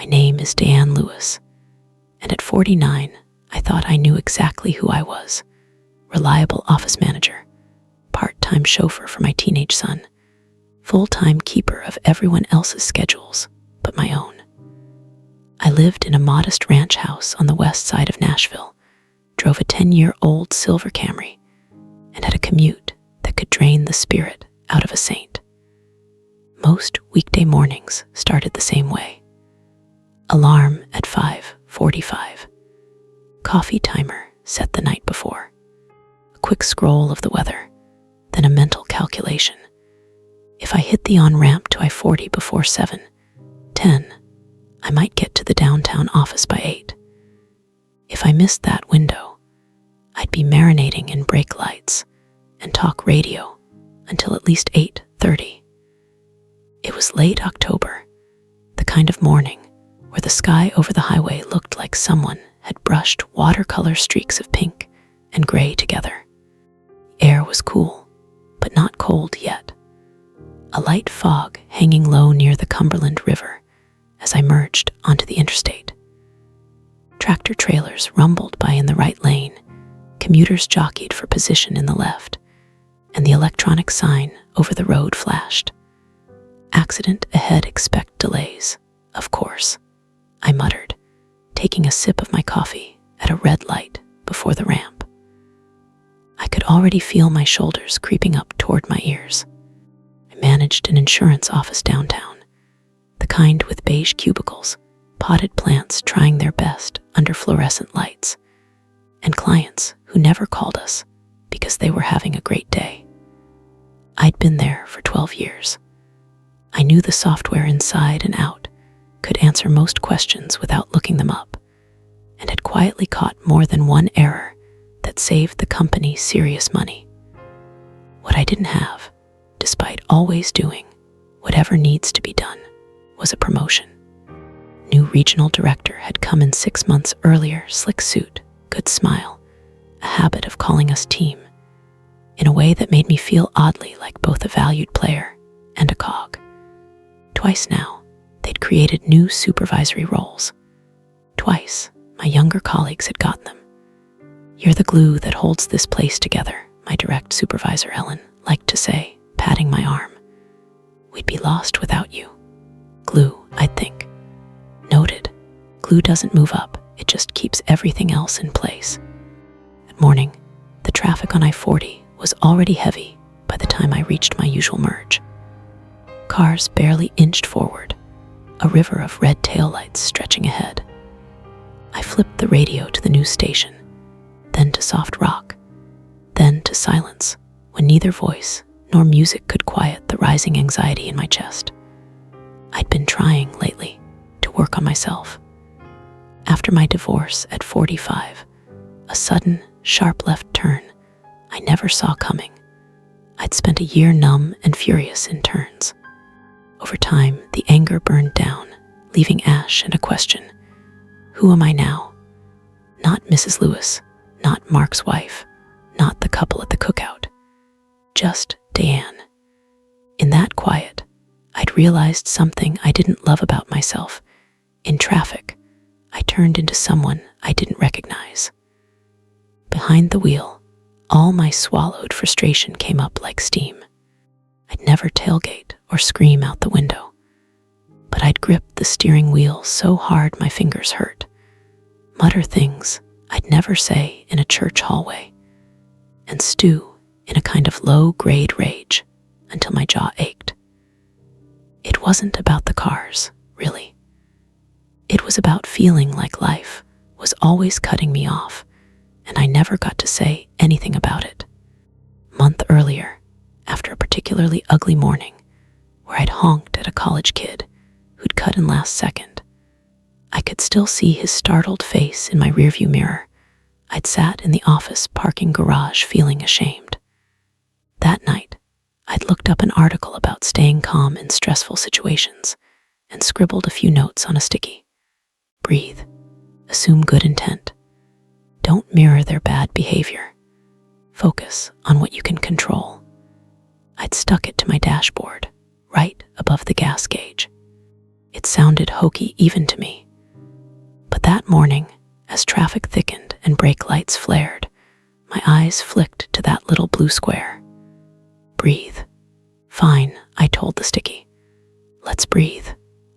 My name is Diane Lewis, and at 49, I thought I knew exactly who I was. Reliable office manager, part-time chauffeur for my teenage son, full-time keeper of everyone else's schedules but my own. I lived in a modest ranch house on the west side of Nashville, drove a 10-year-old silver Camry, and had a commute that could drain the spirit out of a saint. Most weekday mornings started the same way. Alarm at 5:45. Coffee timer set the night before. A quick scroll of the weather, then a mental calculation. If I hit the on-ramp to I-40 before 7:10, I might get to the downtown office by 8. If I missed that window, I'd be marinating in brake lights and talk radio until at least 8:30. It was late October, the kind of morning where the sky over the highway looked like someone had brushed watercolor streaks of pink and gray together. The air was cool, but not cold yet. A light fog hanging low near the Cumberland River as I merged onto the interstate. Tractor trailers rumbled by in the right lane, commuters jockeyed for position in the left, and the electronic sign over the road flashed. Accident ahead, expect delays, of course, I muttered, taking a sip of my coffee at a red light before the ramp. I could already feel my shoulders creeping up toward my ears. I managed an insurance office downtown, the kind with beige cubicles, potted plants trying their best under fluorescent lights, and clients who never called us because they were having a great day. I'd been there for 12 years. I knew the software inside and out, could answer most questions without looking them up, and had quietly caught more than one error that saved the company serious money. What I didn't have, despite always doing whatever needs to be done, was a promotion. New regional director had come in 6 months earlier, slick suit, good smile, a habit of calling us team, in a way that made me feel oddly like both a valued player and a cog. Twice now, they'd created new supervisory roles. Twice, my younger colleagues had gotten them. "You're the glue that holds this place together," my direct supervisor Ellen liked to say, patting my arm. "We'd be lost without you." Glue, I'd think. Noted. Glue doesn't move up, it just keeps everything else in place. That morning, the traffic on I-40 was already heavy by the time I reached my usual merge. Cars barely inched forward, a river of red taillights stretching ahead. I flipped the radio to the news station, then to soft rock, then to silence, when neither voice nor music could quiet the rising anxiety in my chest. I'd been trying lately to work on myself. After my divorce at 45, a sudden, sharp left turn I never saw coming. I'd spent a year numb and furious in turns. Over time, the anger burned down, leaving ash and a question. Who am I now? Not Mrs. Lewis, not Mark's wife, not the couple at the cookout. Just Diane. In that quiet, I'd realized something I didn't love about myself. In traffic, I turned into someone I didn't recognize. Behind the wheel, all my swallowed frustration came up like steam. I'd never tailgate or scream out the window, but I'd grip the steering wheel so hard my fingers hurt, mutter things I'd never say in a church hallway, and stew in a kind of low-grade rage until my jaw ached. It wasn't about the cars, really. It was about feeling like life was always cutting me off, and I never got to say anything about it. A month earlier, after a particularly ugly morning, where I'd honked at a college kid who'd cut in last second, I could still see his startled face in my rearview mirror. I'd sat in the office parking garage feeling ashamed. That night, I'd looked up an article about staying calm in stressful situations and scribbled a few notes on a sticky. Breathe. Assume good intent. Don't mirror their bad behavior. Focus on what you can control. I'd stuck it to my dashboard, right above the gas gauge. It sounded hokey even to me. But that morning, as traffic thickened and brake lights flared, my eyes flicked to that little blue square. Breathe. Fine, I told the sticky. Let's breathe.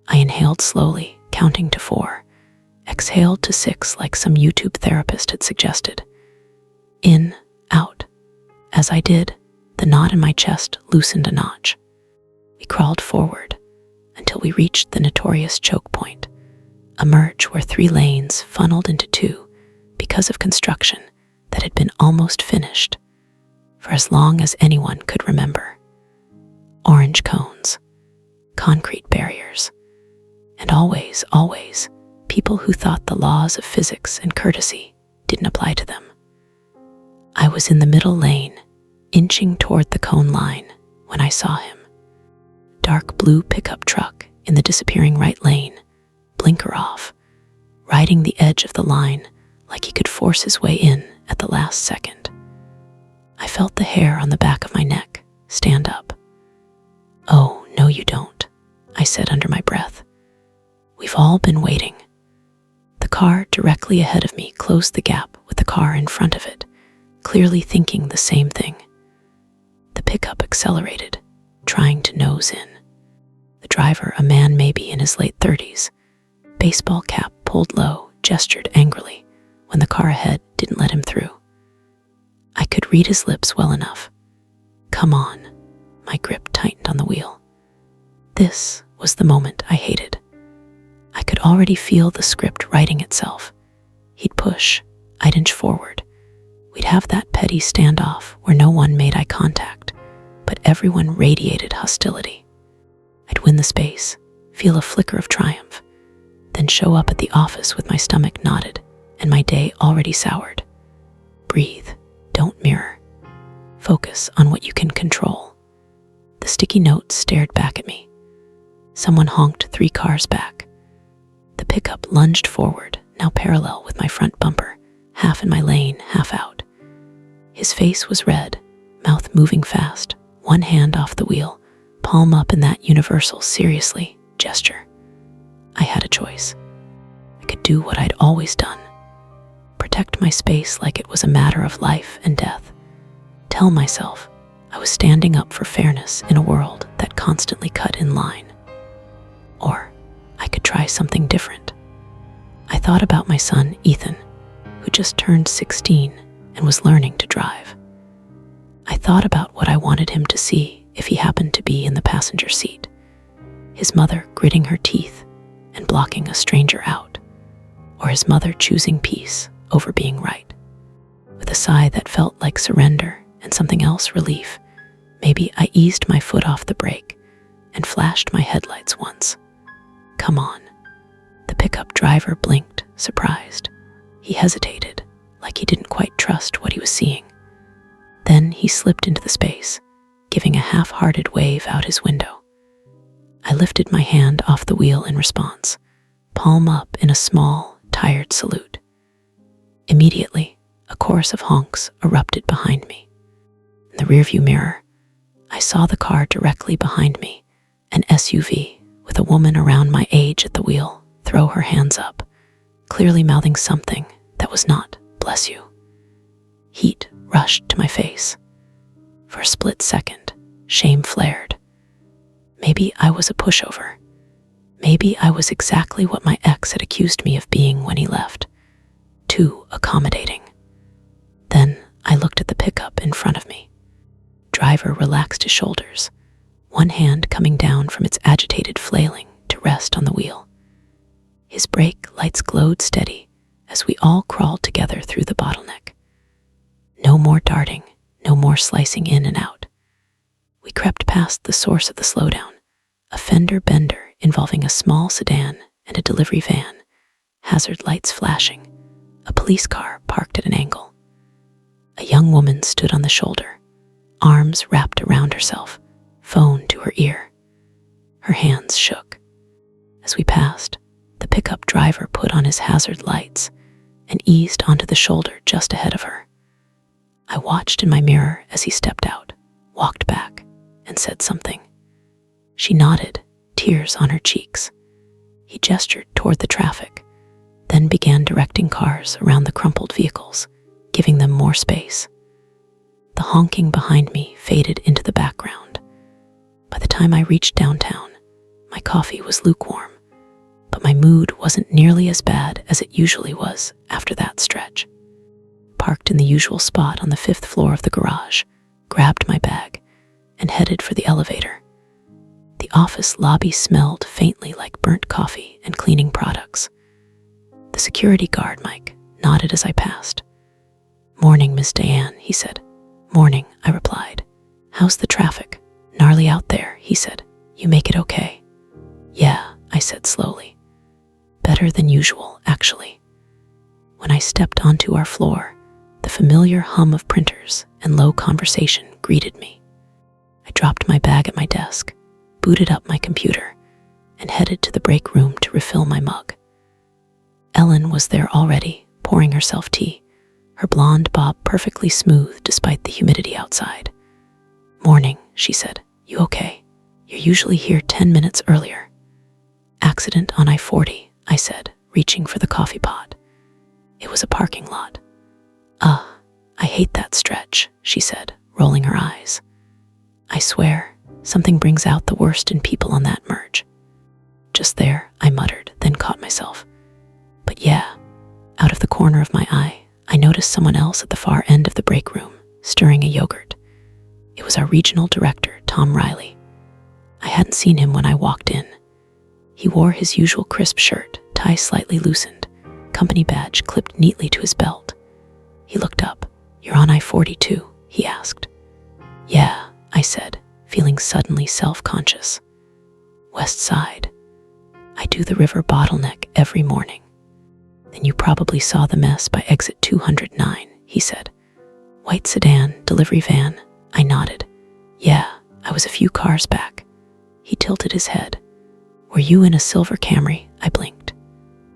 I inhaled slowly, counting to 4. Exhaled to 6 like some YouTube therapist had suggested. In, out. As I did, the knot in my chest loosened a notch. We crawled forward until we reached the notorious choke point, a merge where 3 lanes funneled into 2 because of construction that had been almost finished for as long as anyone could remember. Orange cones, concrete barriers, and always, people who thought the laws of physics and courtesy didn't apply to them. I was in the middle lane, inching toward the cone line when I saw him. Dark blue pickup truck in the disappearing right lane, blinker off, riding the edge of the line like he could force his way in at the last second. I felt the hair on the back of my neck stand up. "Oh, no you don't," I said under my breath. "We've all been waiting." The car directly ahead of me closed the gap with the car in front of it, clearly thinking the same thing. The pickup accelerated, trying to nose in. The driver, a man maybe in his late 30s, baseball cap pulled low, gestured angrily when the car ahead didn't let him through. I could read his lips well enough. "Come on." My grip tightened on the wheel. This was the moment I hated. I could already feel the script writing itself. He'd push, I'd inch forward. We'd have that petty standoff where no one made eye contact, but everyone radiated hostility. I'd win the space, feel a flicker of triumph, then show up at the office with my stomach knotted and my day already soured. Breathe, don't mirror. Focus on what you can control. The sticky note stared back at me. Someone honked 3 cars back. The pickup lunged forward, now parallel with my front bumper, half in my lane, half out. His face was red, mouth moving fast, one hand off the wheel, palm up in that universal seriously gesture. I had a choice. I could do what I'd always done. Protect my space like it was a matter of life and death. Tell myself I was standing up for fairness in a world that constantly cut in line. Or I could try something different. I thought about my son, Ethan, who just turned 16 and was learning to drive. I thought about what I wanted him to see if he happened to be in the passenger seat. His mother gritting her teeth and blocking a stranger out, or his mother choosing peace over being right. With a sigh that felt like surrender and something else relief, maybe I eased my foot off the brake and flashed my headlights once. "Come on." The pickup driver blinked, surprised. He hesitated, like he didn't quite trust what he was seeing. Then he slipped into the space, giving a half-hearted wave out his window. I lifted my hand off the wheel in response, palm up in a small, tired salute. Immediately, a chorus of honks erupted behind me. In the rearview mirror, I saw the car directly behind me, an SUV with a woman around my age at the wheel, throw her hands up, clearly mouthing something that was not, "Bless you." Heat rushed to my face. For a split second, shame flared. Maybe I was a pushover. Maybe I was exactly what my ex had accused me of being when he left. Too accommodating. Then I looked at the pickup in front of me. Driver relaxed his shoulders, one hand coming down from its agitated flailing to rest on the wheel. His brake lights glowed steady as we all crawled together through the bottleneck. No more darting, no more slicing in and out. We crept past the source of the slowdown, a fender bender involving a small sedan and a delivery van, hazard lights flashing, a police car parked at an angle. A young woman stood on the shoulder, arms wrapped around herself, phone to her ear. Her hands shook. As we passed, the pickup driver put on his hazard lights and eased onto the shoulder just ahead of her. I watched in my mirror as he stepped out, walked back, and said something. She nodded, tears on her cheeks. He gestured toward the traffic, then began directing cars around the crumpled vehicles, giving them more space. The honking behind me faded into the background. By the time I reached downtown, my coffee was lukewarm, but my mood wasn't nearly as bad as it usually was after that stretch. Parked in the usual spot on the 5th floor of the garage, grabbed my bag, and headed for the elevator. The office lobby smelled faintly like burnt coffee and cleaning products. The security guard, Mike, nodded as I passed. "Morning, Miss Diane," he said. "Morning," I replied. "How's the traffic?" "Gnarly out there," he said. "You make it okay?" "Yeah," I said slowly. "Better than usual, actually." When I stepped onto our floor, the familiar hum of printers and low conversation greeted me. I dropped my bag at my desk, booted up my computer, and headed to the break room to refill my mug. Ellen was there already, pouring herself tea, her blonde bob perfectly smooth despite the humidity outside. "Morning," she said. "You okay? You're usually here 10 minutes earlier." "Accident on I-40, I said, reaching for the coffee pot. It was a parking lot. I hate that stretch," she said, rolling her eyes. "I swear, something brings out the worst in people on that merge." "Just there," I muttered, then caught myself. "But yeah." Out of the corner of my eye, I noticed someone else at the far end of the break room, stirring a yogurt. It was our regional director, Tom Riley. I hadn't seen him when I walked in. He wore his usual crisp shirt, tie slightly loosened, company badge clipped neatly to his belt. He looked up. "You're on I-40 too?" he asked. "Yeah," I said, feeling suddenly self-conscious. "West Side. I do the river bottleneck every morning." "Then you probably saw the mess by exit 209, he said. "White sedan, delivery van." I nodded. "Yeah, I was a few cars back." He tilted his head. "Were you in a silver Camry?" I blinked.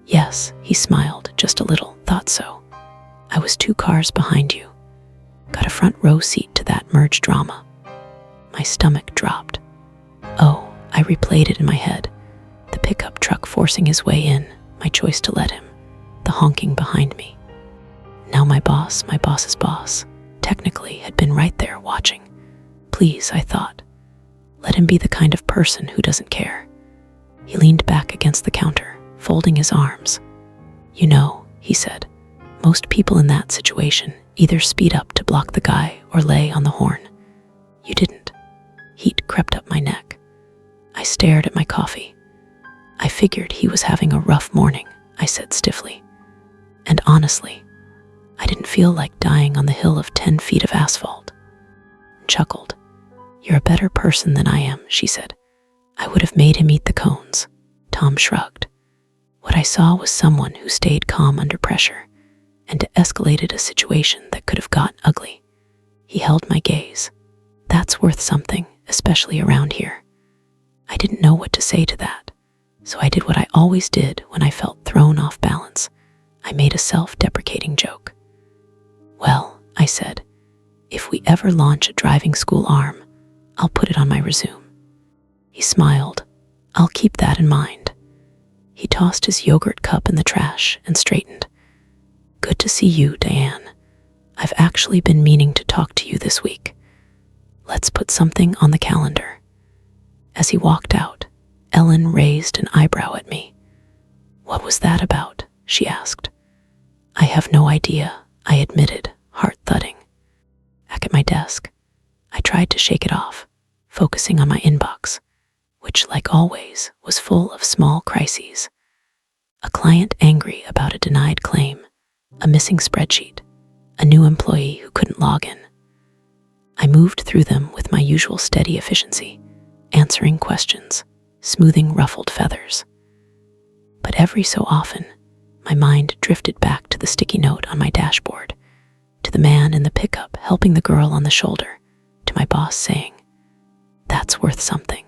"Yes," he smiled, just a little. "Thought so. I was 2 cars behind you. Got a front row seat to that merge drama." My stomach dropped. Oh, I replayed it in my head. The pickup truck forcing his way in, my choice to let him, the honking behind me. Now my boss's boss, technically had been right there watching. Please, I thought. Let him be the kind of person who doesn't care. He leaned back against the counter, folding his arms. "You know," he said, "most people in that situation either speed up to block the guy or lay on the horn. You didn't." Heat crept up my neck. I stared at my coffee. "I figured he was having a rough morning," I said stiffly. "And honestly, I didn't feel like dying on the hill of 10 feet of asphalt." Chuckled. "You're a better person than I am," she said. "I would have made him eat the cones." Tom shrugged. "What I saw was someone who stayed calm under pressure and de-escalated a situation that could have gotten ugly." He held my gaze. "That's worth something, especially around here." I didn't know what to say to that, so I did what I always did when I felt thrown off balance. I made a self-deprecating joke. "Well," I said, "if we ever launch a driving school arm, I'll put it on my resume." He smiled. "I'll keep that in mind." He tossed his yogurt cup in the trash and straightened. "Good to see you, Diane. I've actually been meaning to talk to you this week. Let's put something on the calendar." As he walked out, Ellen raised an eyebrow at me. "What was that about?" she asked. "I have no idea," I admitted, heart thudding. Back at my desk, I tried to shake it off, focusing on my inbox, which, like always, was full of small crises. A client angry about a denied claim, a missing spreadsheet, a new employee who couldn't log in. I moved through them with my usual steady efficiency, answering questions, smoothing ruffled feathers. But every so often, my mind drifted back to the sticky note on my dashboard, to the man in the pickup helping the girl on the shoulder, to my boss saying, "That's worth something."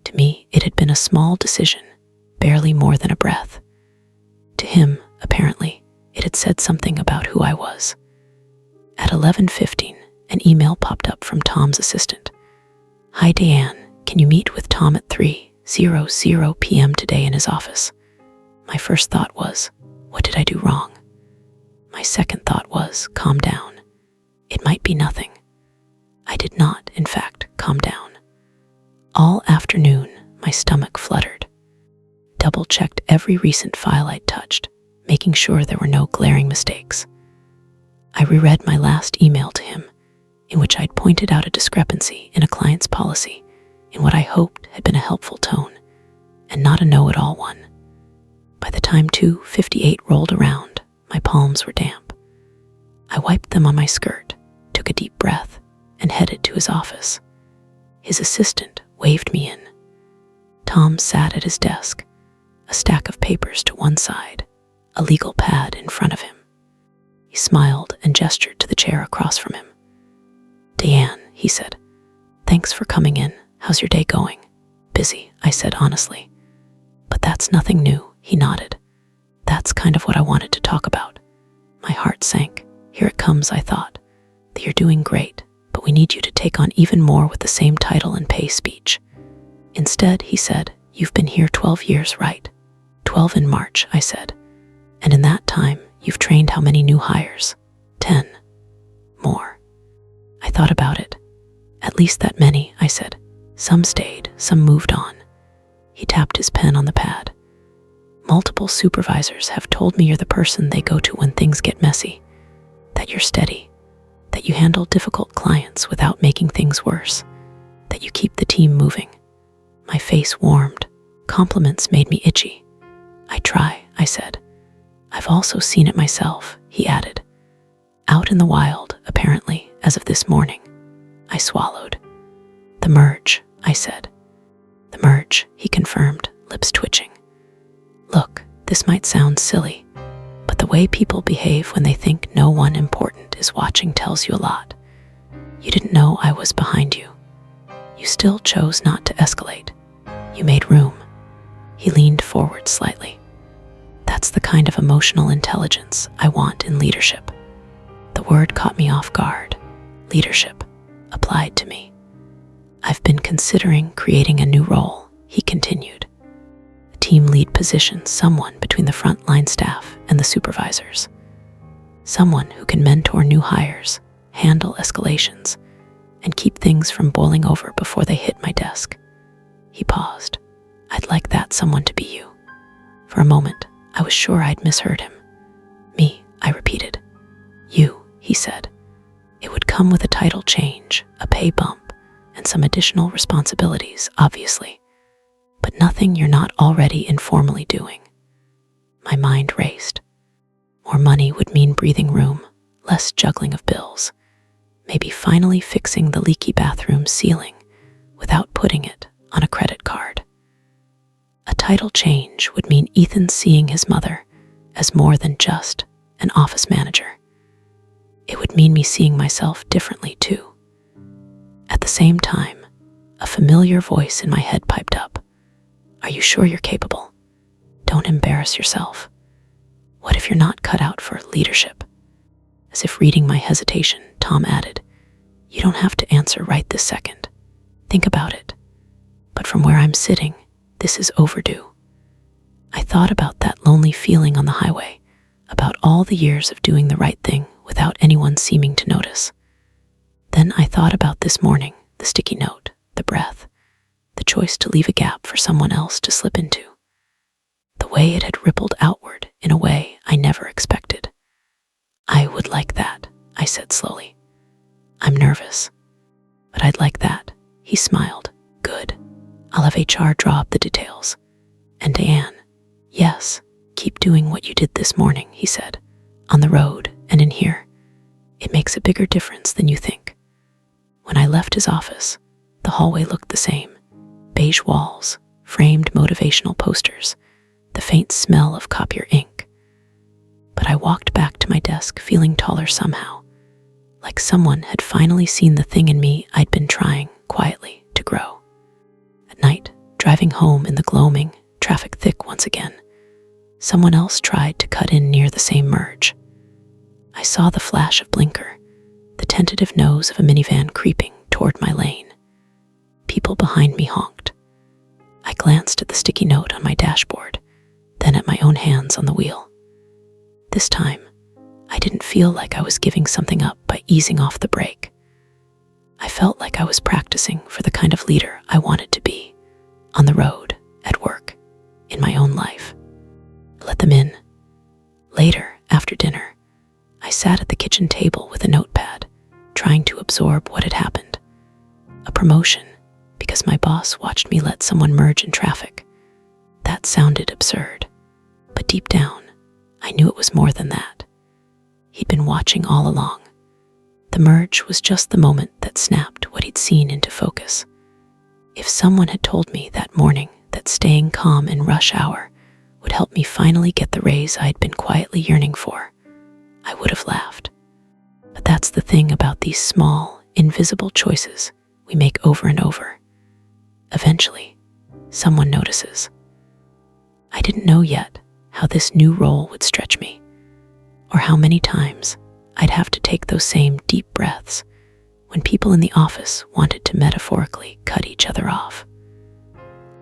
To me, it had been a small decision, barely more than a breath. To him, apparently, it had said something about who I was. At 11:15, an email popped up from Tom's assistant. "Hi, Diane. Can you meet with Tom at 3? 8:00 p.m. today in his office. My first thought was, what did I do wrong? My second thought was, calm down. It might be nothing. I did not, in fact, calm down. All afternoon, my stomach fluttered. Double-checked every recent file I'd touched, making sure there were no glaring mistakes. I reread my last email to him, in which I'd pointed out a discrepancy in a client's policy in what I hoped had been a helpful tone, and not a know-it-all one. By the time 2:58 rolled around, my palms were damp. I wiped them on my skirt, took a deep breath, and headed to his office. His assistant waved me in. Tom sat at his desk, a stack of papers to one side, a legal pad in front of him. He smiled and gestured to the chair across from him. "Diane," he said, "thanks for coming in. How's your day going?" "Busy," I said honestly. "But that's nothing new," he nodded. "That's kind of what I wanted to talk about." My heart sank. Here it comes, I thought. "That you're doing great, but we need you to take on even more with the same title and pay speech." Instead, he said, "You've been here 12 years, right?" 12 in March, I said. "And in that time, you've trained how many new hires?" 10. More. I thought about it. "At least that many," I said. "Some stayed, some moved on." He tapped his pen on the pad. "Multiple supervisors have told me you're the person they go to when things get messy. That you're steady. That you handle difficult clients without making things worse. That you keep the team moving." My face warmed. Compliments made me itchy. "I try," I said. "I've also seen it myself," he added. "Out in the wild, apparently, as of this morning." I swallowed. "The merge," I said. "The merge," he confirmed, lips twitching. "Look, this might sound silly, but the way people behave when they think no one important is watching tells you a lot. You didn't know I was behind you. You still chose not to escalate. You made room." He leaned forward slightly. "That's the kind of emotional intelligence I want in leadership." The word caught me off guard. Leadership applied to me. "I've been considering creating a new role," he continued. "A team lead position, someone between the frontline staff and the supervisors. Someone who can mentor new hires, handle escalations, and keep things from boiling over before they hit my desk." He paused. "I'd like that someone to be you." For a moment, I was sure I'd misheard him. "Me," I repeated. "You," he said. "It would come with a title change, a pay bump, and some additional responsibilities, obviously, but nothing you're not already informally doing." My mind raced. More money would mean breathing room, less juggling of bills, maybe finally fixing the leaky bathroom ceiling without putting it on a credit card. A title change would mean Ethan seeing his mother as more than just an office manager. It would mean me seeing myself differently too. At the same time, a familiar voice in my head piped up. "Are you sure you're capable? Don't embarrass yourself. What if you're not cut out for leadership?" As if reading my hesitation, Tom added, "You don't have to answer right this second. Think about it. But from where I'm sitting, this is overdue." I thought about that lonely feeling on the highway, about all the years of doing the right thing without anyone seeming to notice. Then I thought about this morning, the sticky note, the breath, the choice to leave a gap for someone else to slip into. The way it had rippled outward in a way I never expected. "I would like that," I said slowly. "I'm nervous, but I'd like that." He smiled. "Good. I'll have HR draw up the details." "And Diane?" "Yes, keep doing what you did this morning," he said. "On the road and in here. It makes a bigger difference than you think." When I left his office, the hallway looked the same. Beige walls, framed motivational posters, the faint smell of copier ink. But I walked back to my desk feeling taller somehow, like someone had finally seen the thing in me I'd been trying quietly to grow. At night, driving home in the gloaming, traffic thick once again, someone else tried to cut in near the same merge. I saw the flash of blinker, the tentative nose of a minivan creeping toward my lane. People behind me honked. I glanced at the sticky note on my dashboard, then at my own hands on the wheel. This time, I didn't feel like I was giving something up by easing off the brake. I felt like I was practicing for the kind of leader I wanted to be, on the road, at work, in my own life. Let them in. Later, after dinner, I sat at the kitchen table with a notepad, trying to absorb what had happened. A promotion, because my boss watched me let someone merge in traffic. That sounded absurd, but deep down, I knew it was more than that. He'd been watching all along. The merge was just the moment that snapped what he'd seen into focus. If someone had told me that morning that staying calm in rush hour would help me finally get the raise I'd been quietly yearning for, I would have laughed. But that's the thing about these small, invisible choices we make over and over. Eventually, someone notices. I didn't know yet how this new role would stretch me, or how many times I'd have to take those same deep breaths when people in the office wanted to metaphorically cut each other off.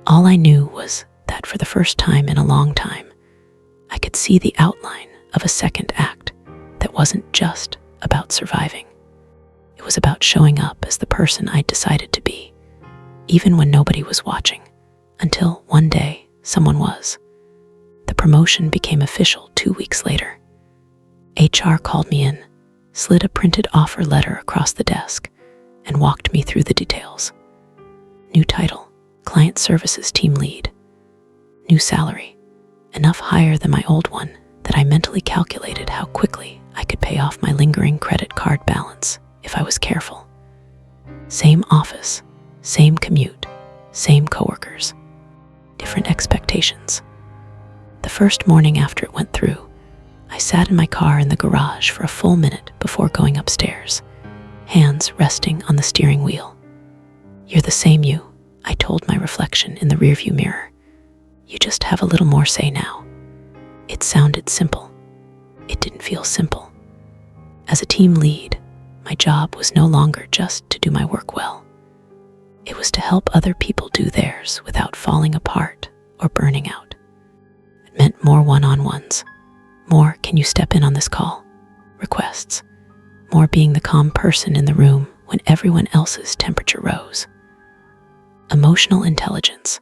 All I knew was that for the first time in a long time, I could see the outline of a second act that wasn't just about surviving. It was about showing up as the person I'd decided to be, even when nobody was watching, until one day someone was. The promotion became official 2 weeks later. HR called me in, slid a printed offer letter across the desk, and walked me through the details. New title, Client Services Team Lead. New salary, enough higher than my old one that I mentally calculated how quickly I could pay off my lingering credit card balance if I was careful. Same office, same commute, same coworkers, different expectations. The first morning after it went through, I sat in my car in the garage for a full minute before going upstairs, hands resting on the steering wheel. You're the same you, I told my reflection in the rearview mirror. You just have a little more say now. It sounded simple. It didn't feel simple. As a team lead, my job was no longer just to do my work well. It was to help other people do theirs without falling apart or burning out. It meant more one-on-ones, more "can you step in on this call?" requests, more being the calm person in the room when everyone else's temperature rose. Emotional intelligence,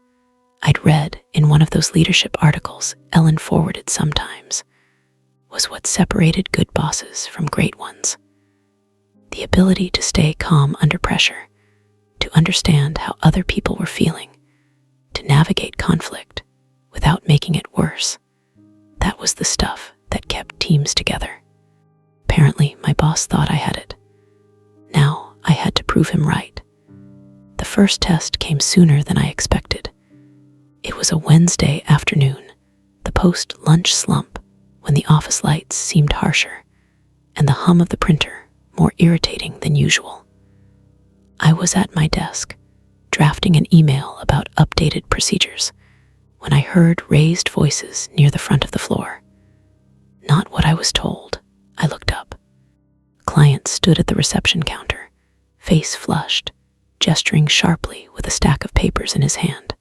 I'd read in one of those leadership articles Ellen forwarded sometimes, was what separated good bosses from great ones. The ability to stay calm under pressure, to understand how other people were feeling, to navigate conflict without making it worse. That was the stuff that kept teams together. Apparently, my boss thought I had it. Now, I had to prove him right. The first test came sooner than I expected. It was a Wednesday afternoon, the post-lunch slump, when the office lights seemed harsher, and the hum of the printer more irritating than usual. I was at my desk, drafting an email about updated procedures, when I heard raised voices near the front of the floor. Not what I was told. I looked up. A client stood at the reception counter, face flushed, gesturing sharply with a stack of papers in his hand.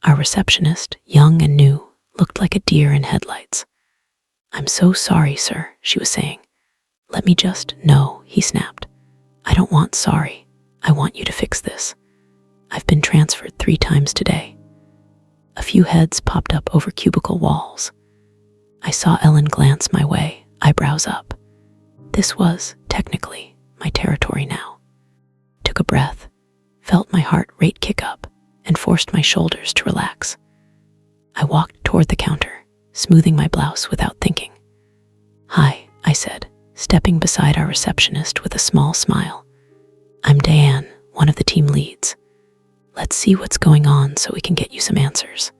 Our receptionist, young and new, looked like a deer in headlights. "I'm so sorry, sir," she was saying. "Let me just..." "No," he snapped. "I don't want sorry. I want you to fix this. I've been transferred 3 times today." A few heads popped up over cubicle walls. I saw Ellen glance my way, eyebrows up. This was, technically, my territory now. Took a breath, felt my heart rate kick up, and forced my shoulders to relax. I walked toward the counter, smoothing my blouse without thinking. "Hi," I said, stepping beside our receptionist with a small smile. "I'm Diane, one of the team leads. Let's see what's going on so we can get you some answers."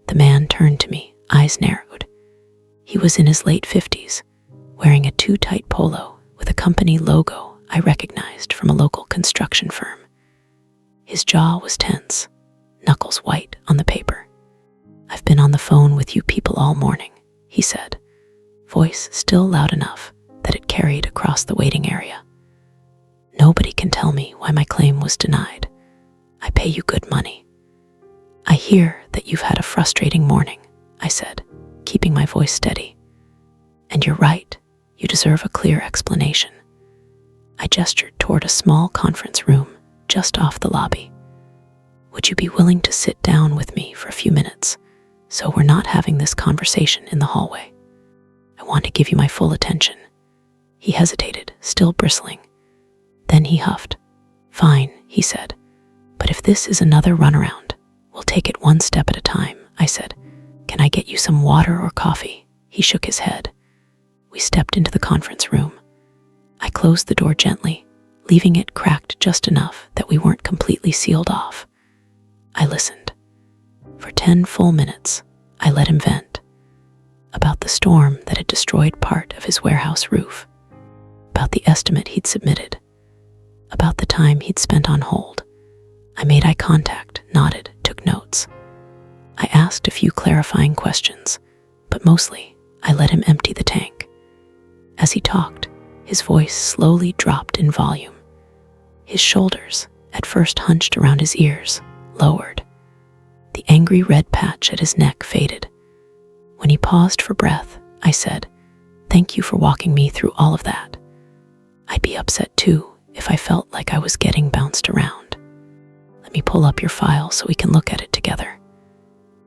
The man turned to me, eyes narrowed. He was in his late 50s, wearing a too-tight polo with a company logo I recognized from a local construction firm. His jaw was tense, knuckles white on the paper. "I've been on the phone with you people all morning," he said, voice still loud enough that it carried across the waiting area. "Nobody can tell me why my claim was denied. I pay you good money." I hear that you've had a frustrating morning, I said, keeping my voice steady. And you're right, you deserve a clear explanation. I gestured toward a small conference room just off the lobby. Would you be willing to sit down with me for a few minutes so we're not having this conversation in the hallway? I want to give you my full attention. He hesitated, still bristling. Then he huffed. Fine, he said, but if this is another runaround, we'll take it one step at a time, I said. Can I get you some water or coffee? He shook his head. We stepped into the conference room. I closed the door gently, leaving it cracked just enough that we weren't completely sealed off. I listened. For 10 full minutes, I let him vent. About the storm that had destroyed part of his warehouse roof. About the estimate he'd submitted. About the time he'd spent on hold. I made eye contact, nodded, took notes. I asked a few clarifying questions, but mostly I let him empty the tank. As he talked, his voice slowly dropped in volume. His shoulders, at first hunched around his ears, lowered. The angry red patch at his neck faded. When he paused for breath, I said, "Thank you for walking me through all of that. I'd be upset too if I felt like I was getting bounced around. Let me pull up your file so we can look at it together."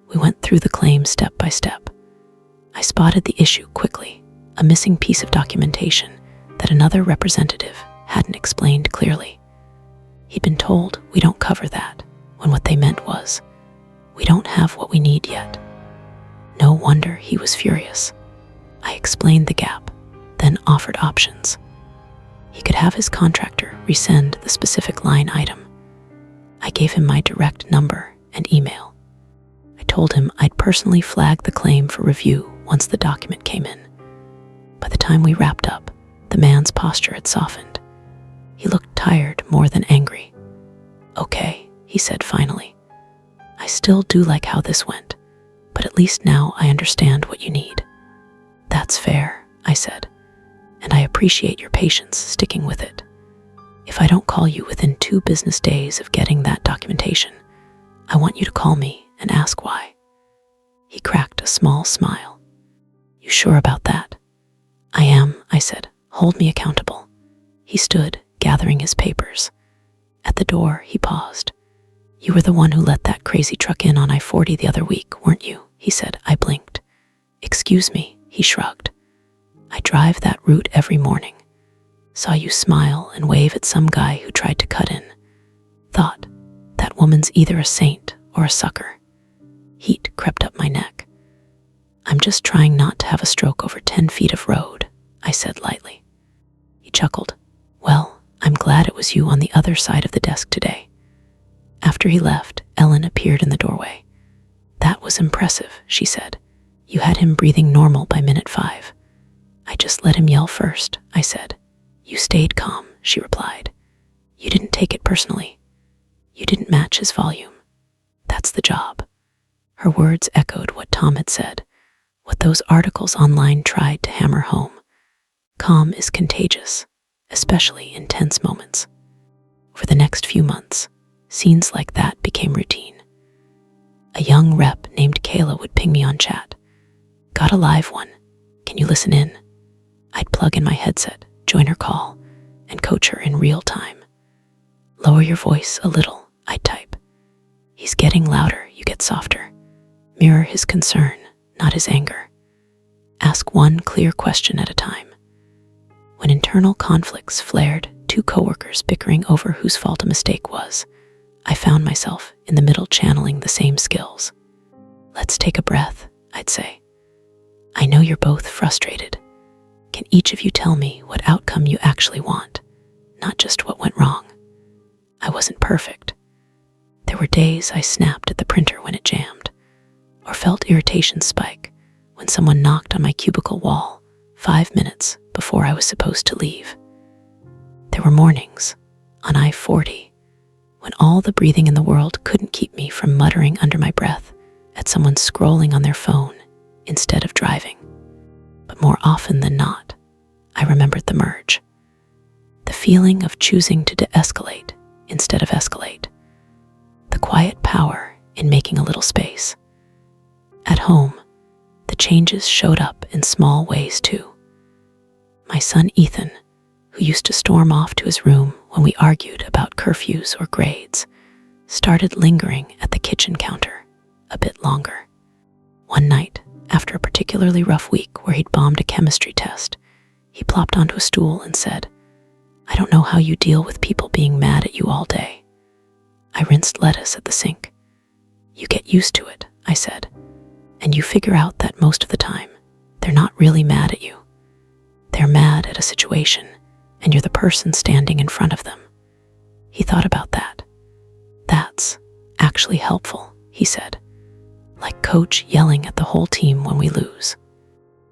We went through the claim step by step. I spotted the issue quickly, a missing piece of documentation that another representative hadn't explained clearly. He'd been told we don't cover that, when what they meant was, we don't have what we need yet. No wonder he was furious. I explained the gap, then offered options. He could have his contractor resend the specific line item. I gave him my direct number and email. I told him I'd personally flag the claim for review once the document came in. By the time we wrapped up, the man's posture had softened. He looked tired more than angry. "Okay," he said finally. "I still do like how this went, but at least now I understand what you need." "That's fair," I said, "and I appreciate your patience sticking with it. If I don't call you within 2 business days of getting that documentation, I want you to call me and ask why." He cracked a small smile. "You sure about that?" "I am," I said. "Hold me accountable." He stood, gathering his papers. At the door, he paused. "You were the one who let that crazy truck in on I-40 the other week, weren't you?" he said. I blinked. "Excuse me," he shrugged. "I drive that route every morning. Saw you smile and wave at some guy who tried to cut in. Thought, that woman's either a saint or a sucker." Heat crept up my neck. "I'm just trying not to have a stroke over 10 feet of road," I said lightly. He chuckled. "Well, I'm glad it was you on the other side of the desk today." After he left, Ellen appeared in the doorway. "That was impressive," she said. "You had him breathing normal by minute 5. "I just let him yell first," I said. "You stayed calm," she replied. "You didn't take it personally. You didn't match his volume. That's the job." Her words echoed what Tom had said, what those articles online tried to hammer home. Calm is contagious, especially in tense moments. For the next few months, scenes like that became routine. A young rep named Kayla would ping me on chat. "Got a live one. Can you listen in?" I'd plug in my headset, join her call, and coach her in real time. "Lower your voice a little," I'd type. "He's getting louder, you get softer. Mirror his concern, not his anger. Ask one clear question at a time." When internal conflicts flared, 2 coworkers bickering over whose fault a mistake was, I found myself in the middle channeling the same skills. "Let's take a breath," I'd say. "I know you're both frustrated. Can each of you tell me what outcome you actually want, not just what went wrong?" I wasn't perfect. There were days I snapped at the printer when it jammed, or felt irritation spike when someone knocked on my cubicle wall 5 minutes before I was supposed to leave. There were mornings, on I-40, when all the breathing in the world couldn't keep me from muttering under my breath at someone scrolling on their phone instead of driving. But more often than not, I remembered the merge. The feeling of choosing to de-escalate instead of escalate. The quiet power in making a little space. At home, the changes showed up in small ways too. My son Ethan, who used to storm off to his room when we argued about curfews or grades, started lingering at the kitchen counter a bit longer. One night, after a particularly rough week where he'd bombed a chemistry test, he plopped onto a stool and said, "I don't know how you deal with people being mad at you all day." I rinsed lettuce at the sink. "You get used to it," I said, "and you figure out that most of the time, they're not really mad at you. They're mad at a situation, and you're the person standing in front of them." He thought about that. "That's actually helpful," he said, "like coach yelling at the whole team when we lose.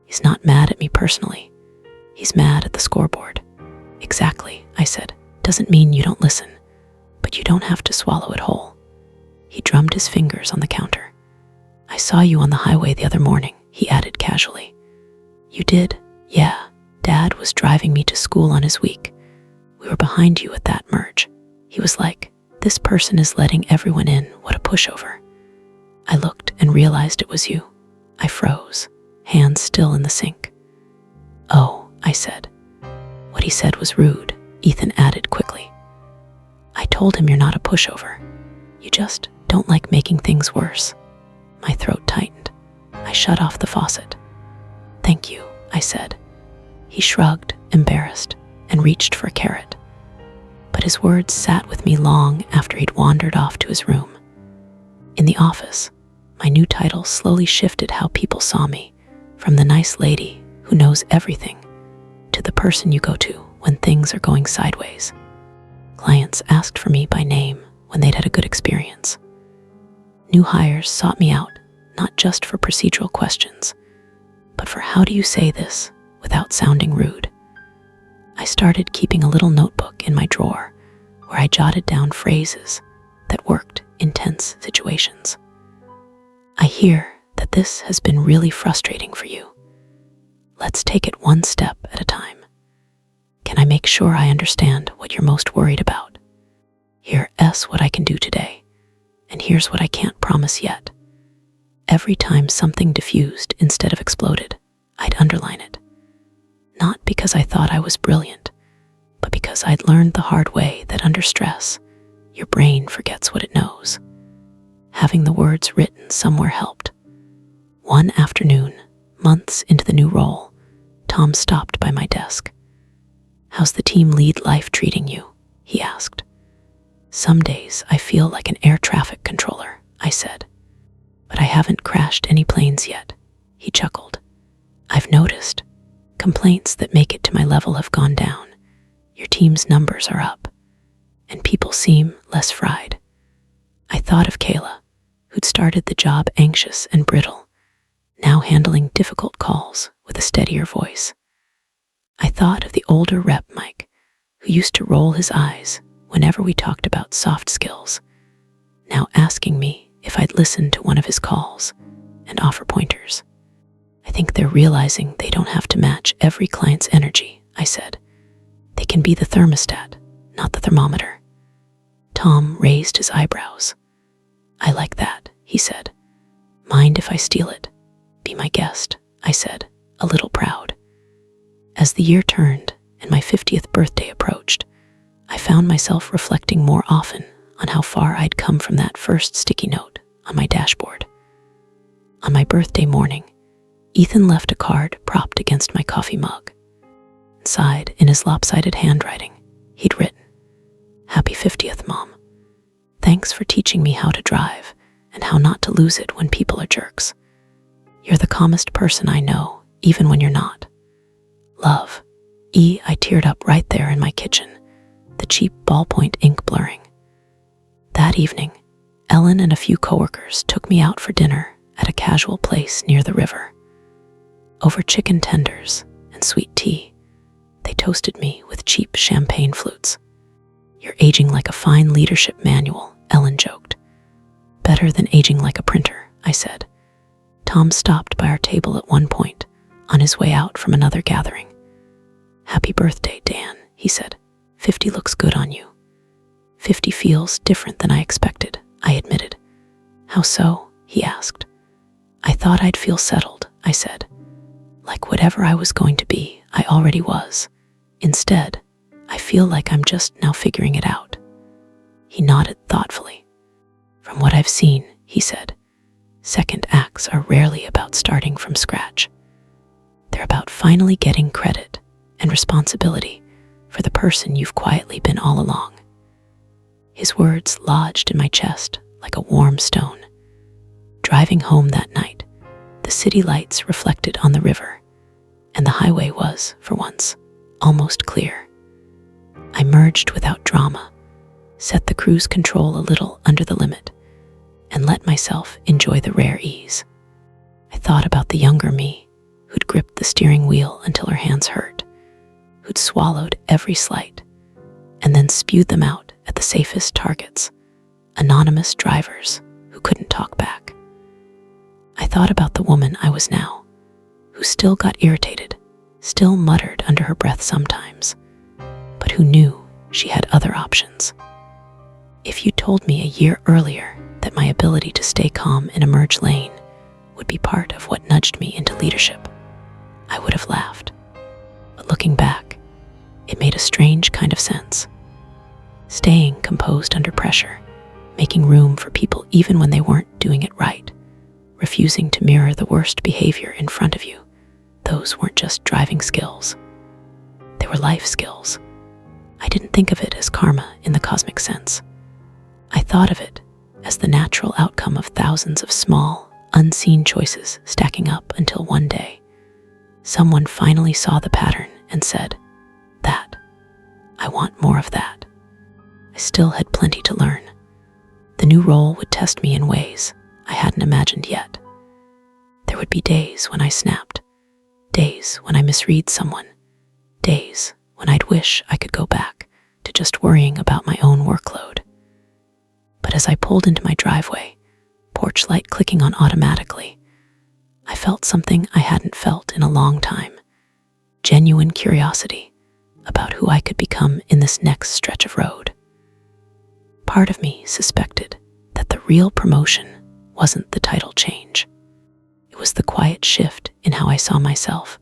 He's not mad at me personally. He's mad at the scoreboard." "Exactly," I said. "Doesn't mean you don't listen, but you don't have to swallow it whole." He drummed his fingers on the counter. "I saw you on the highway the other morning," he added casually. "You did?" "Yeah, Dad was driving me to school on his week. We were behind you at that merge. He was like, 'This person is letting everyone in, what a pushover.'" I looked and realized it was you. I froze, hands still in the sink. "Oh," I said. "What he said was rude," Ethan added quickly. "I told him you're not a pushover. You just don't like making things worse." My throat tightened. I shut off the faucet. "Thank you," I said. He shrugged, embarrassed, and reached for a carrot. But his words sat with me long after he'd wandered off to his room. In the office, my new title slowly shifted how people saw me, from the nice lady who knows everything to the person you go to when things are going sideways. Clients asked for me by name when they'd had a good experience. New hires sought me out, not just for procedural questions, but for how do you say this without sounding rude. I started keeping a little notebook in my drawer where I jotted down phrases that worked in tense situations. "I hear that this has been really frustrating for you. Let's take it one step at a time. Can I make sure I understand what you're most worried about? Here's what I can do today, and here's what I can't promise yet." Every time something diffused instead of exploded, I'd underline it. Not because I thought I was brilliant, but because I'd learned the hard way that under stress, your brain forgets what it knows. Having the words written somewhere helped. One afternoon, months into the new role, Tom stopped by my desk. "How's the team lead life treating you?" he asked. "Some days I feel like an air traffic controller," I said. "But I haven't crashed any planes yet," he chuckled. "I've noticed. Complaints that make it to my level have gone down. Your team's numbers are up, and people seem less fried." I thought of Kayla, who'd started the job anxious and brittle, now handling difficult calls with a steadier voice. I thought of the older rep Mike, who used to roll his eyes whenever we talked about soft skills, now asking me if I'd listen to one of his calls and offer pointers. "I think they're realizing they don't have to match every client's energy," I said. "They can be the thermostat, not the thermometer." Tom raised his eyebrows. "I like that," he said. "Mind if I steal it?" "Be my guest," I said, a little proud. As the year turned and my 50th birthday approached, I found myself reflecting more often on how far I'd come from that first sticky note on my dashboard. On my birthday morning, Ethan left a card propped against my coffee mug. Inside, in his lopsided handwriting, he'd written, "Happy 50th, Mom. Thanks for teaching me how to drive and how not to lose it when people are jerks. You're the calmest person I know, even when you're not. Love, E." I teared up right there in my kitchen, the cheap ballpoint ink blurring. That evening, Ellen and a few coworkers took me out for dinner at a casual place near the river. Over chicken tenders and sweet tea, they toasted me with cheap champagne flutes. "You're aging like a fine leadership manual," Ellen joked. "Better than aging like a printer," I said. Tom stopped by our table at one point, on his way out from another gathering. "Happy birthday, Dan," he said. 50 looks good on you." 50 feels different than I expected," I admitted. How so? He asked. I thought I'd feel settled, I said. Like whatever I was going to be, I already was. Instead, I feel like I'm just now figuring it out. He nodded thoughtfully. From what I've seen, he said, second acts are rarely about starting from scratch. They're about finally getting credit and responsibility for the person you've quietly been all along. His words lodged in my chest like a warm stone. Driving home that night, the city lights reflected on the river, and the highway was, for once, almost clear. I merged without drama, set the cruise control a little under the limit, and let myself enjoy the rare ease. I thought about the younger me, who'd gripped the steering wheel until her hands hurt, who'd swallowed every slight, and then spewed them out at the safest targets, anonymous drivers who couldn't talk back. I thought about the woman I was now, who still got irritated, still muttered under her breath sometimes, but who knew she had other options. If you told me a year earlier that my ability to stay calm in a merge lane would be part of what nudged me into leadership, I would have laughed. But looking back, it made a strange kind of sense. Staying composed under pressure, making room for people even when they weren't doing it right, refusing to mirror the worst behavior in front of you, those weren't just driving skills. They were life skills. I didn't think of it as karma in the cosmic sense. I thought of it as the natural outcome of thousands of small, unseen choices stacking up until one day, someone finally saw the pattern and said, "That. I want more of that." I still had plenty to learn. The new role would test me in ways I hadn't imagined yet. There would be days when I snapped, days when I misread someone, days when I'd wish I could go back to just worrying about my own workload. But as I pulled into my driveway, porch light clicking on automatically, I felt something I hadn't felt in a long time, genuine curiosity about who I could become in this next stretch of road. Part of me suspected that the real promotion wasn't the title change. It was the quiet shift in how I saw myself,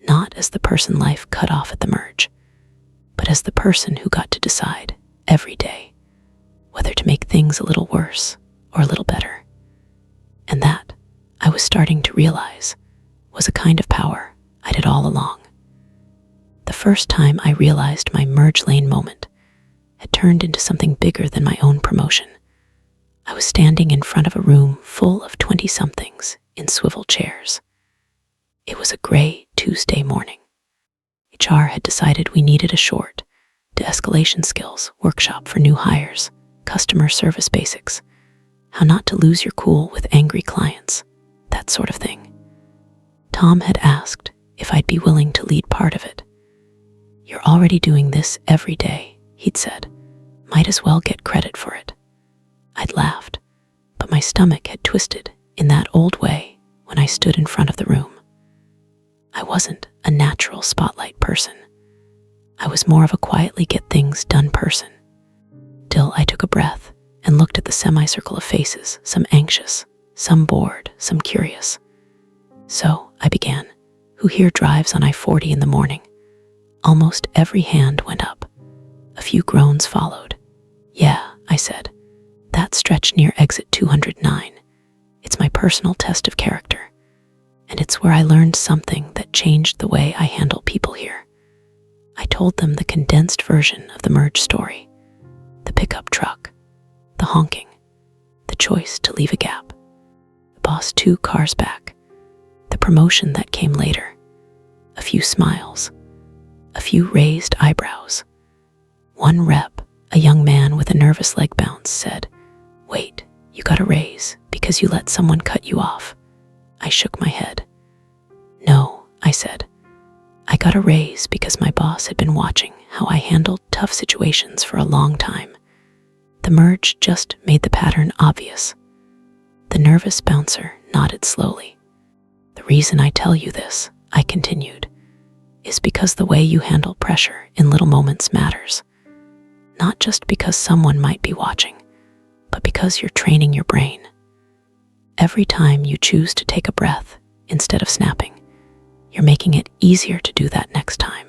not as the person life cut off at the merge, but as the person who got to decide every day whether to make things a little worse or a little better. And that, I was starting to realize, was a kind of power I'd had all along. The first time I realized my merge lane moment had turned into something bigger than my own promotion. I was standing in front of a room full of 20-somethings in swivel chairs. It was a gray Tuesday morning. HR had decided we needed a short de-escalation skills workshop for new hires, customer service basics, how not to lose your cool with angry clients, that sort of thing. Tom had asked if I'd be willing to lead part of it. "You're already doing this every day," he'd said. "Might as well get credit for it." I'd laughed, but my stomach had twisted in that old way when I stood in front of the room. I wasn't a natural spotlight person. I was more of a quietly get things done person. Still, I took a breath and looked at the semicircle of faces, some anxious, some bored, some curious. So I began, "Who here drives on I-40 in the morning?" Almost every hand went up. A few groans followed. "Yeah," I said. "That stretch near exit 209. It's my personal test of character. And it's where I learned something that changed the way I handle people here." I told them the condensed version of the merge story. The pickup truck, the honking, the choice to leave a gap, the boss 2 cars back, the promotion that came later, a few smiles, a few raised eyebrows. One rep, a young man with a nervous leg bounce, said, "Wait, you got a raise because you let someone cut you off." I shook my head. "No," I said. "I got a raise because my boss had been watching how I handled tough situations for a long time. The merge just made the pattern obvious." The nervous bouncer nodded slowly. "The reason I tell you this," I continued, "is because the way you handle pressure in little moments matters. Not just because someone might be watching, but because you're training your brain. Every time you choose to take a breath instead of snapping, you're making it easier to do that next time.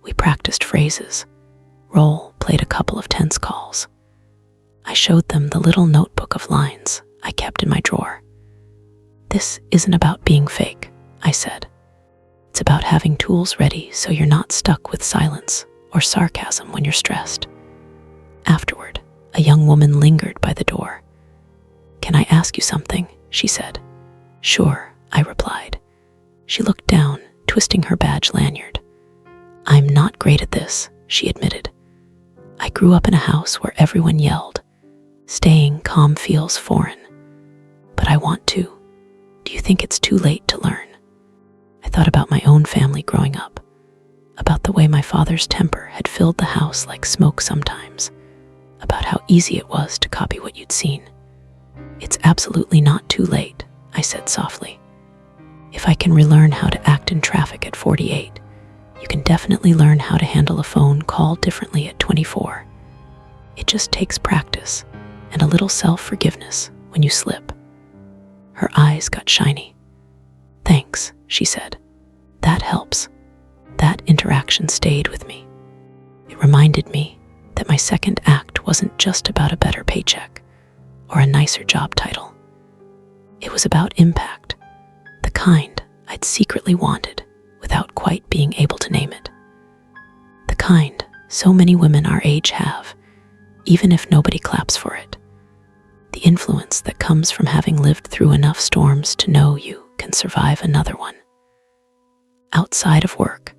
We practiced phrases, role-played a couple of tense calls. I showed them the little notebook of lines I kept in my drawer. This isn't about being fake, I said. It's about having tools ready so you're not stuck with silence or sarcasm when you're stressed. Afterward, a young woman lingered by the door. "Can I ask you something?" she said. "Sure," I replied. She looked down, twisting her badge lanyard. "I'm not great at this," she admitted. "I grew up in a house where everyone yelled. Staying calm feels foreign. But I want to. Do you think it's too late to learn?" I thought about my own family growing up, about the way my father's temper had filled the house like smoke sometimes, about how easy it was to copy what you'd seen. "It's absolutely not too late," I said softly. "If I can relearn how to act in traffic at 48, you can definitely learn how to handle a phone call differently at 24. It just takes practice and a little self-forgiveness when you slip." Her eyes got shiny. "Thanks," she said. "That helps." That interaction stayed with me. It reminded me that my second act wasn't just about a better paycheck or a nicer job title. It was about impact, the kind I'd secretly wanted without quite being able to name it. The kind so many women our age have, even if nobody claps for it. The influence that comes from having lived through enough storms to know you can survive another one. Outside of work,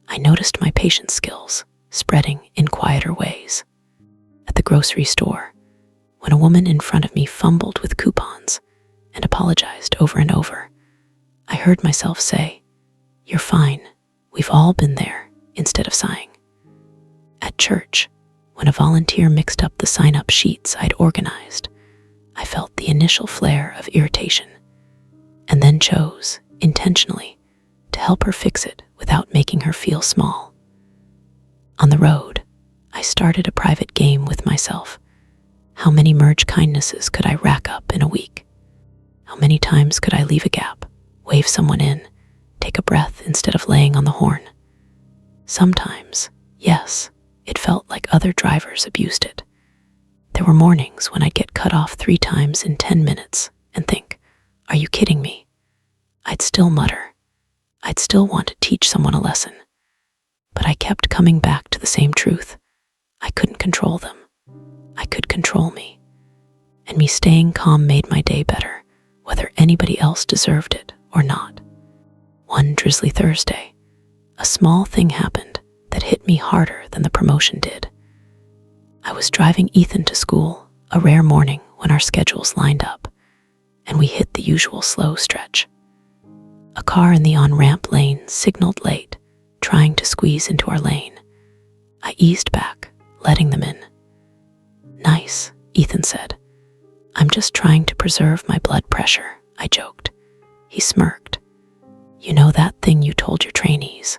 I noticed my patience skills spreading in quieter ways. At the grocery store, when a woman in front of me fumbled with coupons and apologized over and over, I heard myself say, "You're fine, we've all been there," instead of sighing. At church, when a volunteer mixed up the sign-up sheets I'd organized, I felt the initial flare of irritation, and then chose, intentionally, to help her fix it without making her feel small. On the road, I started a private game with myself. How many merge kindnesses could I rack up in a week? How many times could I leave a gap, wave someone in, take a breath instead of laying on the horn? Sometimes, yes, it felt like other drivers abused it. There were mornings when I'd get cut off 3 times in 10 minutes and think, "Are you kidding me?" I'd still mutter. I'd still want to teach someone a lesson. But I kept coming back to the same truth. I couldn't control them. I could control me. And me staying calm made my day better, whether anybody else deserved it or not. One drizzly Thursday, a small thing happened that hit me harder than the promotion did. I was driving Ethan to school, a rare morning when our schedules lined up, and we hit the usual slow stretch. A car in the on-ramp lane signaled late, trying to squeeze into our lane. I eased back, letting them in. "Nice," Ethan said. "I'm just trying to preserve my blood pressure," I joked. He smirked. "You know that thing you told your trainees?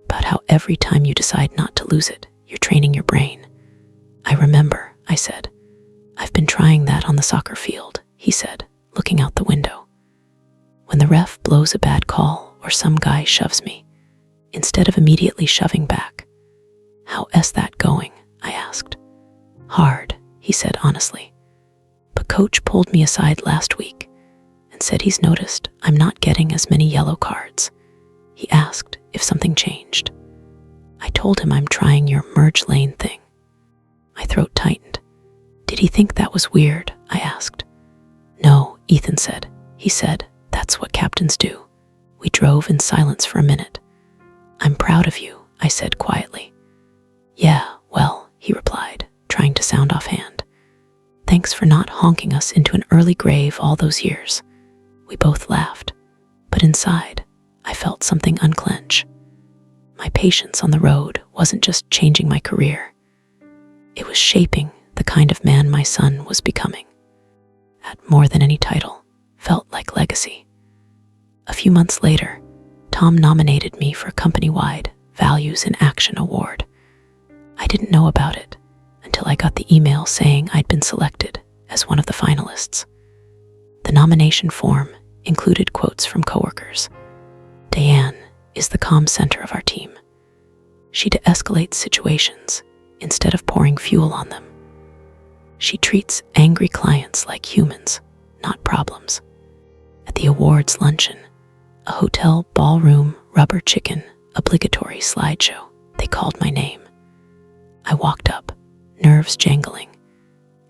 About how every time you decide not to lose it, you're training your brain." "I remember," I said. "I've been trying that on the soccer field," he said, looking out the window. "When the ref blows a bad call or some guy shoves me, instead of immediately shoving back, 'How's that going?' I asked. "Hard," he said honestly. "But coach pulled me aside last week and said he's noticed I'm not getting as many yellow cards. He asked if something changed. I told him I'm trying your merge lane thing." My throat tightened. "Did he think that was weird?" I asked. "No," Ethan said. He said, "That's what captains do." We drove in silence for a minute. "I'm proud of you," I said quietly. "Yeah, well," he replied, trying to sound offhand. "Thanks for not honking us into an early grave all those years." We both laughed, but inside, I felt something unclench. My patience on the road wasn't just changing my career. It was shaping the kind of man my son was becoming. That, more than any title, felt like legacy. A few months later, Tom nominated me for a company-wide Values in Action award. I didn't know about it until I got the email saying I'd been selected as one of the finalists. The nomination form included quotes from coworkers. Diane is the calm center of our team. She de-escalates situations instead of pouring fuel on them. She treats angry clients like humans, not problems. At the awards luncheon, a hotel ballroom rubber chicken obligatory slideshow, they called my name. I walked up, nerves jangling,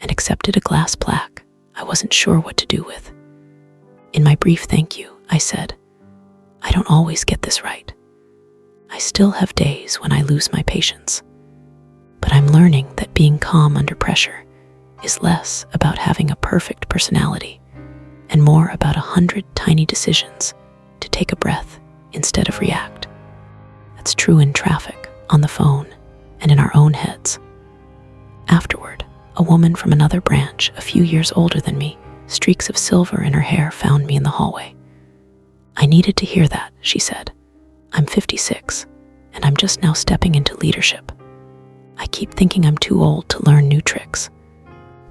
and accepted a glass plaque I wasn't sure what to do with. In my brief thank you, I said, "I don't always get this right. I still have days when I lose my patience. But I'm learning that being calm under pressure is less about having a perfect personality and more about 100 tiny decisions to take a breath instead of react." That's true in traffic, on the phone, and in our own heads. Afterward, a woman from another branch, a few years older than me, streaks of silver in her hair, found me in the hallway. "I needed to hear that," she said. "I'm 56, and I'm just now stepping into leadership. I keep thinking I'm too old to learn new tricks,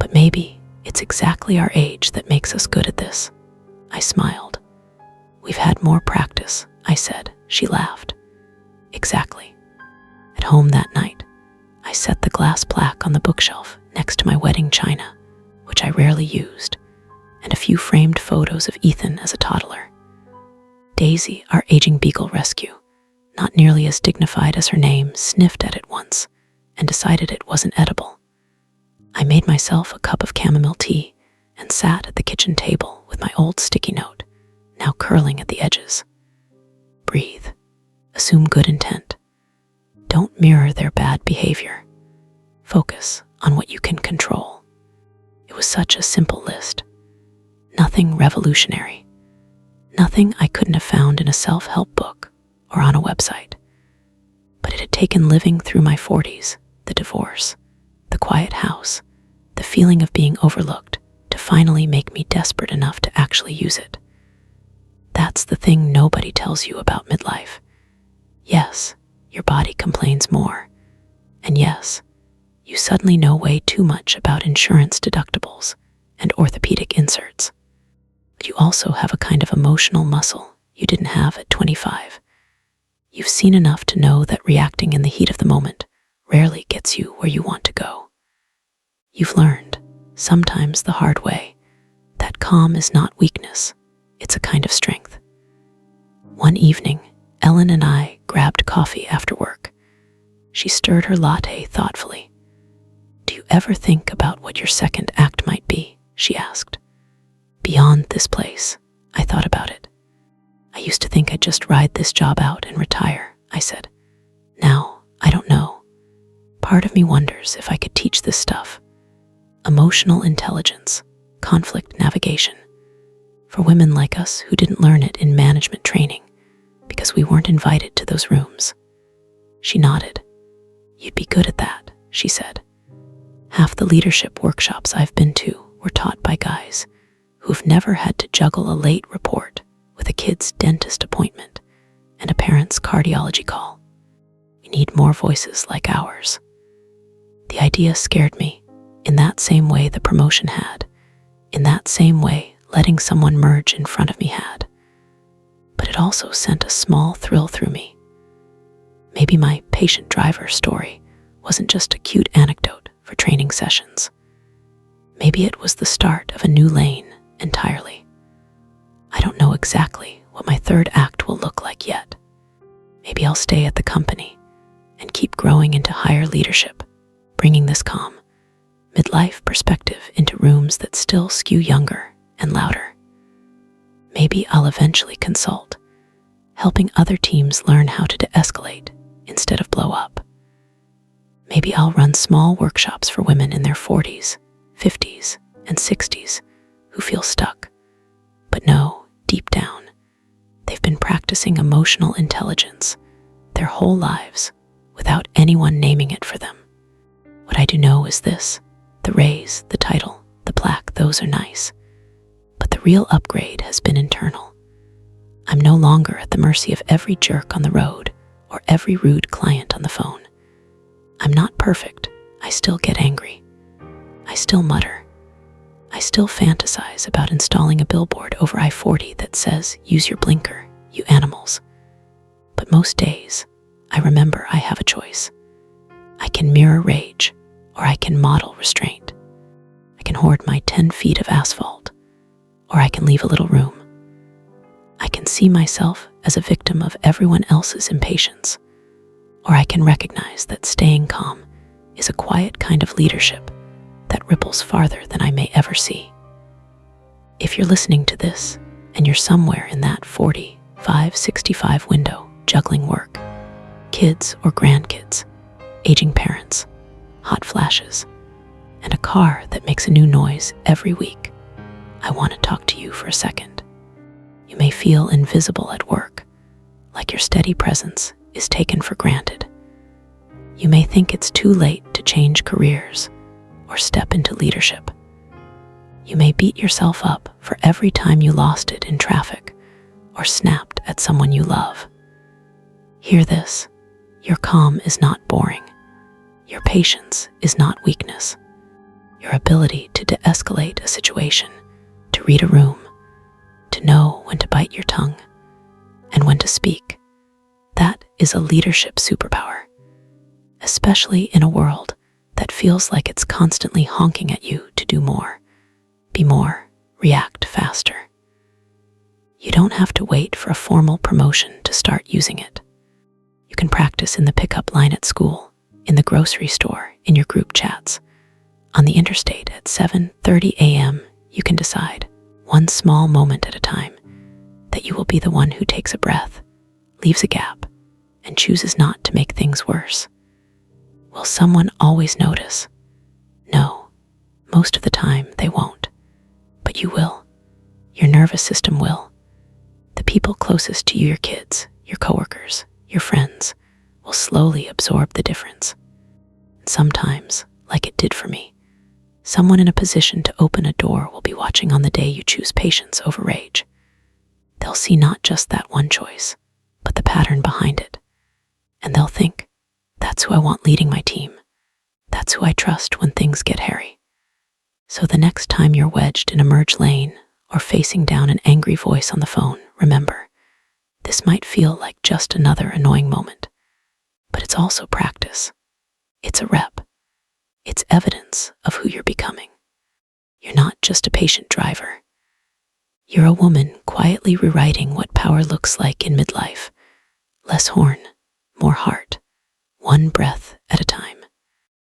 but maybe it's exactly our age that makes us good at this." I smiled. "We've had more practice," I said. She laughed. "Exactly." At home that night, I set the glass plaque on the bookshelf next to my wedding china, which I rarely used, and a few framed photos of Ethan as a toddler. Daisy, our aging beagle rescue, not nearly as dignified as her name, sniffed at it once and decided it wasn't edible. I made myself a cup of chamomile tea and sat at the kitchen table with my old sticky note, now curling at the edges. Breathe. Assume good intent. Don't mirror their bad behavior. Focus on what you can control. It was such a simple list. Nothing revolutionary. Nothing I couldn't have found in a self-help book or on a website. But it had taken living through my 40s, the divorce, the quiet house, the feeling of being overlooked, to finally make me desperate enough to actually use it. That's the thing nobody tells you about midlife. Yes, your body complains more. And yes, you suddenly know way too much about insurance deductibles and orthopedic inserts. But you also have a kind of emotional muscle you didn't have at 25. You've seen enough to know that reacting in the heat of the moment rarely gets you where you want to go. You've learned, sometimes the hard way, that calm is not weakness, it's a kind of strength. One evening, Ellen and I grabbed coffee after work. She stirred her latte thoughtfully. "Do you ever think about what your second act might be?" she asked. "Beyond this place," I thought about it. "I used to think I'd just ride this job out and retire," I said. "Now, I don't know. Part of me wonders if I could teach this stuff. Emotional intelligence, conflict navigation, for women like us who didn't learn it in management training because we weren't invited to those rooms." She nodded. "You'd be good at that," she said. "Half the leadership workshops I've been to were taught by guys who've never had to juggle a late report with a kid's dentist appointment and a parent's cardiology call. We need more voices like ours." The idea scared me, in that same way the promotion had, in that same way letting someone merge in front of me had. But it also sent a small thrill through me. Maybe my patient driver story wasn't just a cute anecdote for training sessions. Maybe it was the start of a new lane entirely. I don't know exactly what my third act will look like yet. Maybe I'll stay at the company and keep growing into higher leadership, bringing this calm, midlife perspective into rooms that still skew younger and louder. Maybe I'll eventually consult, helping other teams learn how to de-escalate instead of blow up. Maybe I'll run small workshops for women in their 40s, 50s, and 60s who feel stuck, but know, deep down, they've been practicing emotional intelligence their whole lives without anyone naming it for them. What I do know is this: the raise, the title, the plaque, those are nice. But the real upgrade has been internal. I'm no longer at the mercy of every jerk on the road or every rude client on the phone. I'm not perfect. I still get angry. I still mutter. I still fantasize about installing a billboard over I-40 that says, "Use your blinker, you animals." But most days, I remember I have a choice. I can mirror rage, or I can model restraint. I can hoard my 10 feet of asphalt, or I can leave a little room. I can see myself as a victim of everyone else's impatience, or I can recognize that staying calm is a quiet kind of leadership that ripples farther than I may ever see. If you're listening to this and you're somewhere in that 45-65 window, juggling work, kids or grandkids, aging parents, hot flashes, and a car that makes a new noise every week, I want to talk to you for a second. You may feel invisible at work, like your steady presence is taken for granted. You may think it's too late to change careers or step into leadership. You may beat yourself up for every time you lost it in traffic or snapped at someone you love. Hear this: your calm is not boring. Your patience is not weakness. Your ability to de-escalate a situation, to read a room, to know when to bite your tongue and when to speak, that is a leadership superpower, especially in a world that feels like it's constantly honking at you to do more, be more, react faster. You don't have to wait for a formal promotion to start using it. You can practice in the pickup line at school, in the grocery store, in your group chats. On the interstate at 7:30 a.m., you can decide, one small moment at a time, that you will be the one who takes a breath, leaves a gap, and chooses not to make things worse. Will someone always notice? No, most of the time they won't. But you will. Your nervous system will. The people closest to you, your kids, your coworkers, your friends, will slowly absorb the difference. And sometimes, like it did for me, someone in a position to open a door will be watching on the day you choose patience over rage. They'll see not just that one choice, but the pattern behind it. And they'll think, that's who I want leading my team. That's who I trust when things get hairy. So the next time you're wedged in a merge lane or facing down an angry voice on the phone, remember, this might feel like just another annoying moment, but it's also practice. It's a rep. It's evidence of who you're becoming. You're not just a patient driver. You're a woman quietly rewriting what power looks like in midlife. Less horn, more heart, one breath at a time.